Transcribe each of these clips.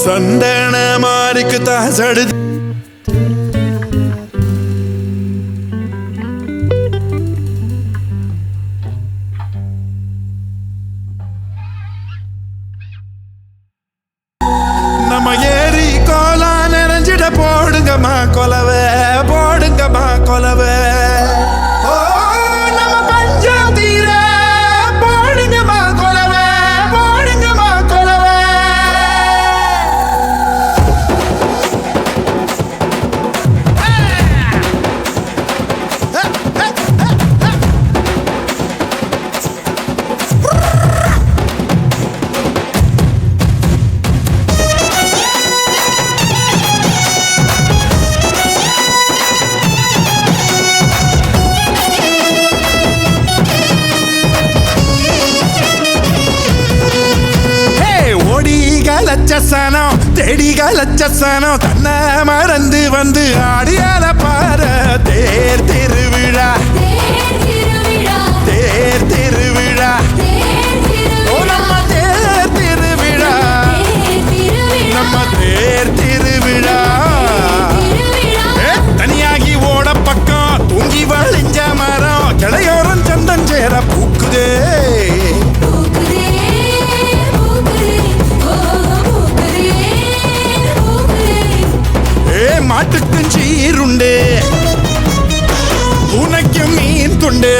சந்தன மாறிக்கு தாசடு நம்ம ஏரி கோலா நிறைஞ்சிட போடுங்கம்மா கொலவை போடுங்கம்மா கொலவை லட்சசனம் தேடிக லட்சசனம் தன்னை மறந்து வந்து ஆடியால பாரு தேர் திருவிழா தேர் திருவிழா நம்ம தேர் திருவிழா நம்ம தேர் திருவிழா தனியாகி ஓட பக்கம் தூங்கி வழிஞ்ச மரம் கிளையோரம் சந்தன் சேர பூக்குதே மாட்டுக்கும் சீருண்டு உனக்கும் மீன் துண்டு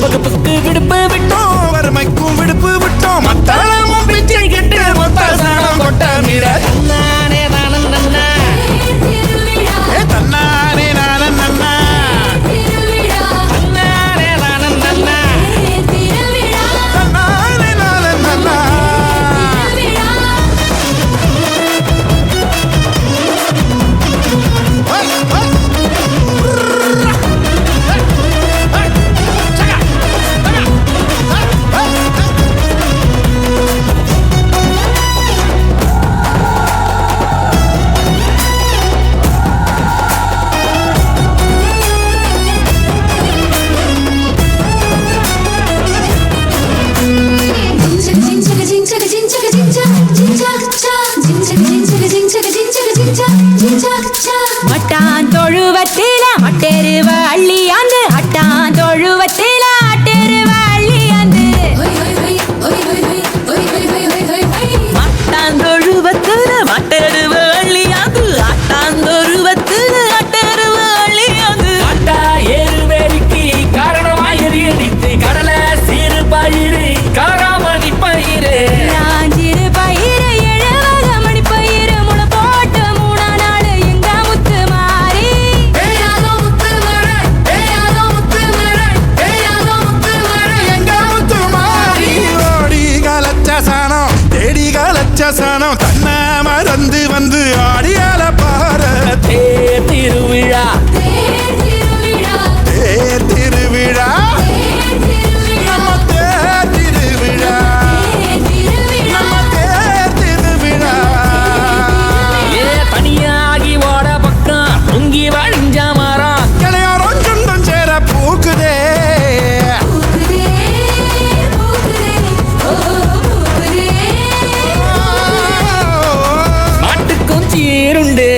பக்கு விடுப்பு விட்டோம் வறுமைக்கும் விடுப்பு விட்டோம் மத்தாளமும் பிச்சை கட்டு மொத்தாசானம் கொட்ட மீற தன்னானே நானன் நன்னா தன்னானே நானன் நன்னா தன்னானே நானன் நன்னா தன்னானே நானன் நன்னா மட்டான் தொழுவத்தில மட்டெருவ அள்ளியாந்து அட்டான் தொழுவத்தில அட்டெருவ அள்ளியாந்து மட்டான் தொழுவத்தில மட்டெருவ அள்ளியாந்து அட்டான் தொழுவத்தில அட்டெருவ அள்ளியாந்து அட்டா ஏறுவேலிக்கு காரணமாயிரித்து கடல சீறு பயிறு காராமணி பயிறு ராஞ்சிரு பயிறு எழுவக மணி பயிறு முளை போட்டு 3 நாள் எங்க முத்து மாறி எங்க முத்து மாறி ஓடி கலச்சசானம் தேடி கலச்சசானம் தன்னை மறந்து வந்து ஆடியால பாரு தேர் திருவிழா தேர் திருவிழா நம்ம தேர் திருவிழா நம்ம தேர் திருவிழா ஏ தனியாகி ஓட பக்கம் பொங்கி வழிஞ்ச மரம் கிளையோரம் சொந்தம் சேர பூக்குதே மாட்டுக்கும் சீருண்டு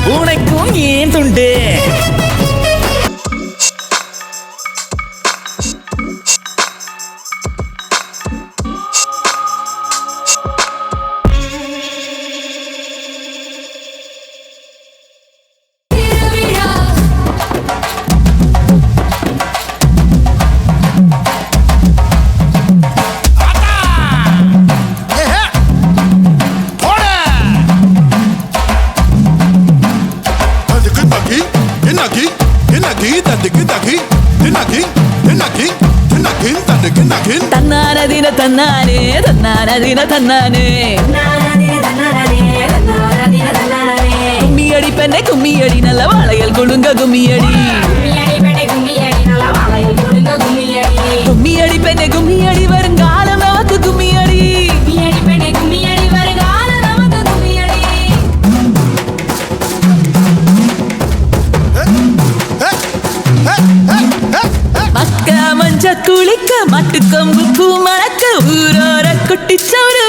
பூனைக்கும் ஏன் துண்டு தன்னானதின தன்னானே தன்னானதின தன்னானே கும்மியடி பெண்ணை கும்மியடி நல்ல வாழையல் குழுங்க கும்மியடி கும்மியடி பெண்ணை கும்மியடி வருங்காலம் நமக்கு கும்மியடி மக்க மஞ்ச குளிக்க மாட்டு கொம்பு பூ மணக்க ஊரோர குட்டிச்சவரு